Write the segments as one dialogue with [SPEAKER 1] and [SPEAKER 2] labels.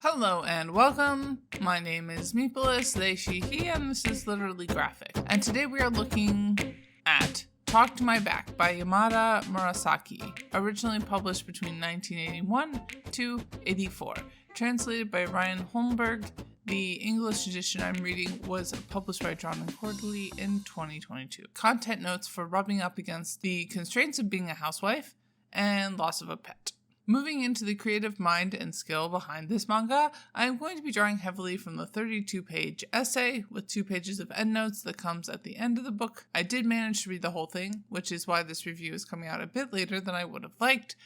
[SPEAKER 1] Hello and welcome. My name is Meepolis, they, she, he, and this is Literally Graphic. And today we are looking at Talk to My Back by Yamada Murasaki, originally published between 1981 to 84, translated by Ryan Holmberg. The English edition I'm reading was published by Drawn and Quarterly in 2022. Content notes for rubbing up against the constraints of being a housewife and loss of a pet. Moving into the creative mind and skill behind this manga, I am going to be drawing heavily from the 32-page essay with 2 pages of endnotes that comes at the end of the book. I did manage to read the whole thing, which is why this review is coming out a bit later than I would have liked.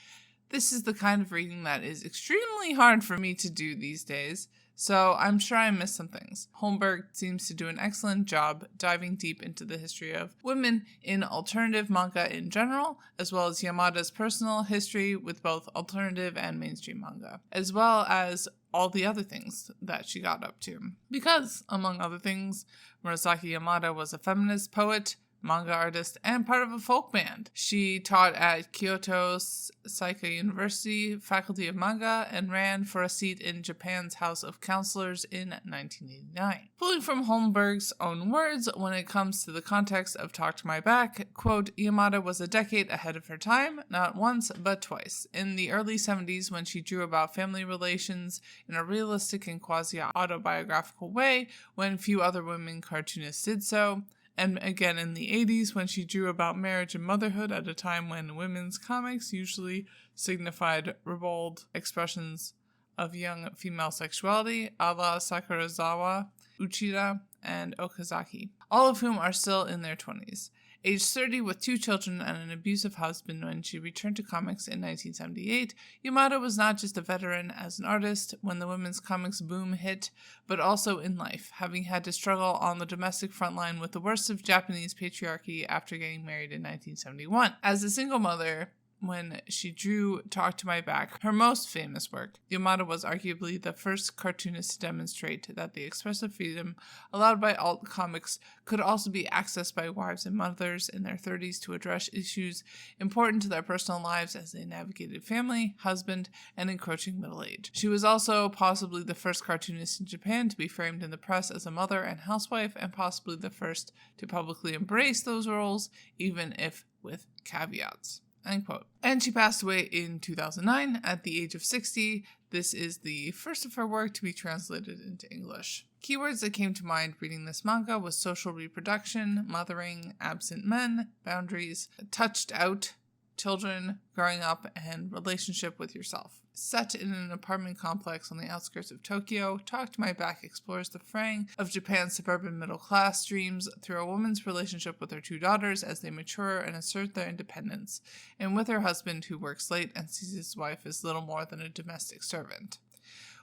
[SPEAKER 1] This is the kind of reading that is extremely hard for me to do these days, so I'm sure I missed some things. Holmberg seems to do an excellent job diving deep into the history of women in alternative manga in general, as well as Yamada's personal history with both alternative and mainstream manga, as well as all the other things that she got up to. Because, among other things, Murasaki Yamada was a feminist poet, manga artist, and part of a folk band. She taught at Kyoto Seika University, Faculty of Manga, and ran for a seat in Japan's House of Counselors in 1989. Pulling from Holmberg's own words, when it comes to the context of Talk to My Back, quote, Yamada was a decade ahead of her time, not once, but twice. In the early 70s, when she drew about family relations in a realistic and quasi-autobiographical way, when few other women cartoonists did so, and again in the 80s when she drew about marriage and motherhood at a time when women's comics usually signified ribald expressions of young female sexuality, a la Sakurazawa, Uchida, and Okazaki, all of whom are still in their 20s. Aged 30 with 2 children and an abusive husband when she returned to comics in 1978, Yamada was not just a veteran as an artist when the women's comics boom hit, but also in life, having had to struggle on the domestic frontline with the worst of Japanese patriarchy after getting married in 1971. As a single mother, when she drew Talk to My Back, her most famous work, Yamada was arguably the first cartoonist to demonstrate that the expressive freedom allowed by alt comics could also be accessed by wives and mothers in their 30s to address issues important to their personal lives as they navigated family, husband, and encroaching middle age. She was also possibly the first cartoonist in Japan to be framed in the press as a mother and housewife, and possibly the first to publicly embrace those roles, even if with caveats. End quote. And she passed away in 2009 at the age of 60. This is the first of her work to be translated into English. Keywords that came to mind reading this manga was social reproduction, mothering, absent men, boundaries, touched out, children, growing up, and relationship with yourself. Set in an apartment complex on the outskirts of Tokyo, Talk to My Back explores the fraying of Japan's suburban middle-class dreams through a woman's relationship with her 2 daughters as they mature and assert their independence, and with her husband who works late and sees his wife as little more than a domestic servant.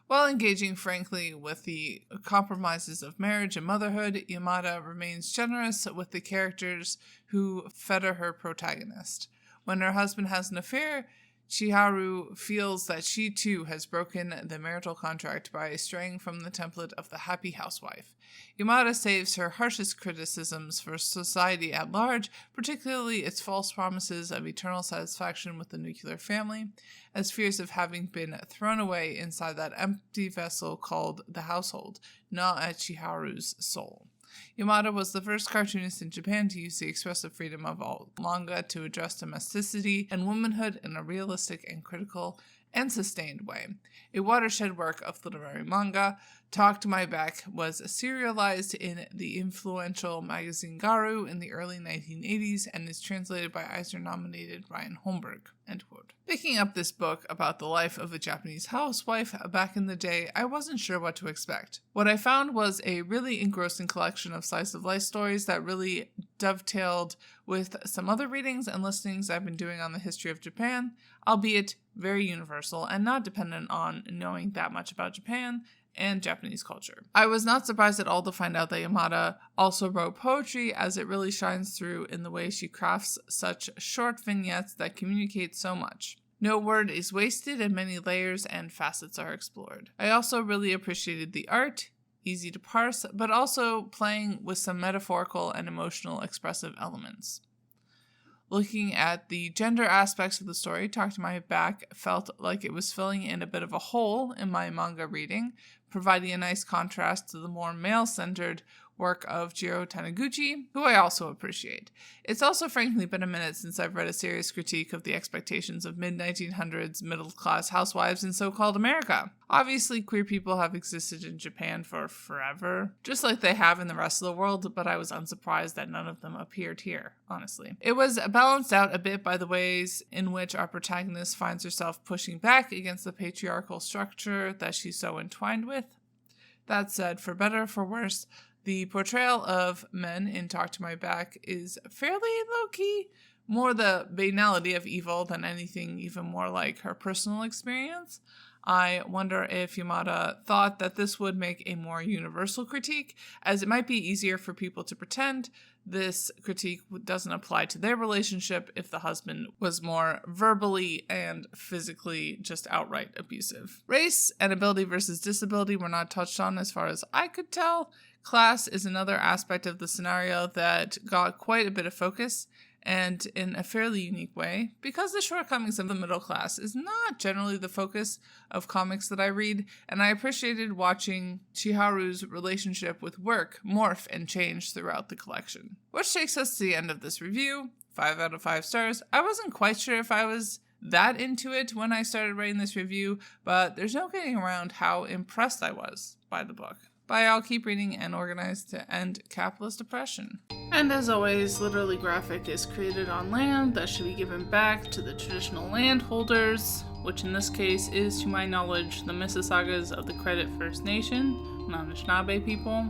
[SPEAKER 1] While engaging frankly with the compromises of marriage and motherhood, Yamada remains generous with the characters who fetter her protagonist. When her husband has an affair, Chiharu feels that she too has broken the marital contract by straying from the template of the happy housewife. Yamada saves her harshest criticisms for society at large, particularly its false promises of eternal satisfaction with the nuclear family, as fears of having been thrown away inside that empty vessel called the household, gnaw at Chiharu's soul. Yamada was the first cartoonist in Japan to use the expressive freedom of alt manga to address domesticity and womanhood in a realistic and critical and sustained way. A watershed work of literary manga, Talk to My Back was serialized in the influential magazine Garu in the early 1980s and is translated by Eisner-nominated Ryan Holmberg. End quote. Picking up this book about the life of a Japanese housewife back in the day, I wasn't sure what to expect. What I found was a really engrossing collection of slice-of-life stories that really dovetailed with some other readings and listenings I've been doing on the history of Japan, albeit very universal and not dependent on knowing that much about Japan and Japanese culture. I was not surprised at all to find out that Yamada also wrote poetry, as it really shines through in the way she crafts such short vignettes that communicate so much. No word is wasted and many layers and facets are explored. I also really appreciated the art, easy to parse, but also playing with some metaphorical and emotional expressive elements. Looking at the gender aspects of the story, Talk to My Back felt like it was filling in a bit of a hole in my manga reading, providing a nice contrast to the more male-centered work of Jiro Taniguchi, who I also appreciate. It's also frankly been a minute since I've read a serious critique of the expectations of mid-1900s middle-class housewives in so-called America. Obviously, queer people have existed in Japan for forever, just like they have in the rest of the world, but I was unsurprised that none of them appeared here, honestly. It was balanced out a bit by the ways in which our protagonist finds herself pushing back against the patriarchal structure that she's so entwined with. That said, for better or for worse, the portrayal of men in Talk to My Back is fairly low-key, more the banality of evil than anything even more like her personal experience. I wonder if Yamada thought that this would make a more universal critique, as it might be easier for people to pretend this critique doesn't apply to their relationship if the husband was more verbally and physically just outright abusive. Race and ability versus disability were not touched on as far as I could tell. Class is another aspect of the scenario that got quite a bit of focus, and in a fairly unique way, because the shortcomings of the middle class is not generally the focus of comics that I read, and I appreciated watching Chiharu's relationship with work morph and change throughout the collection. Which takes us to the end of this review. 5 out of 5 stars. I wasn't quite sure if I was that into it when I started writing this review, but there's no getting around how impressed I was by the book. Bye, I'll keep reading and organized to end capitalist oppression. And as always, Literally Graphic is created on land that should be given back to the traditional landholders, which in this case is, to my knowledge, the Mississaugas of the Credit First Nation, Anishinaabe people,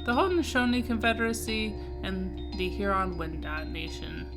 [SPEAKER 1] the Haudenosaunee Confederacy, and the Huron-Wendat Nation.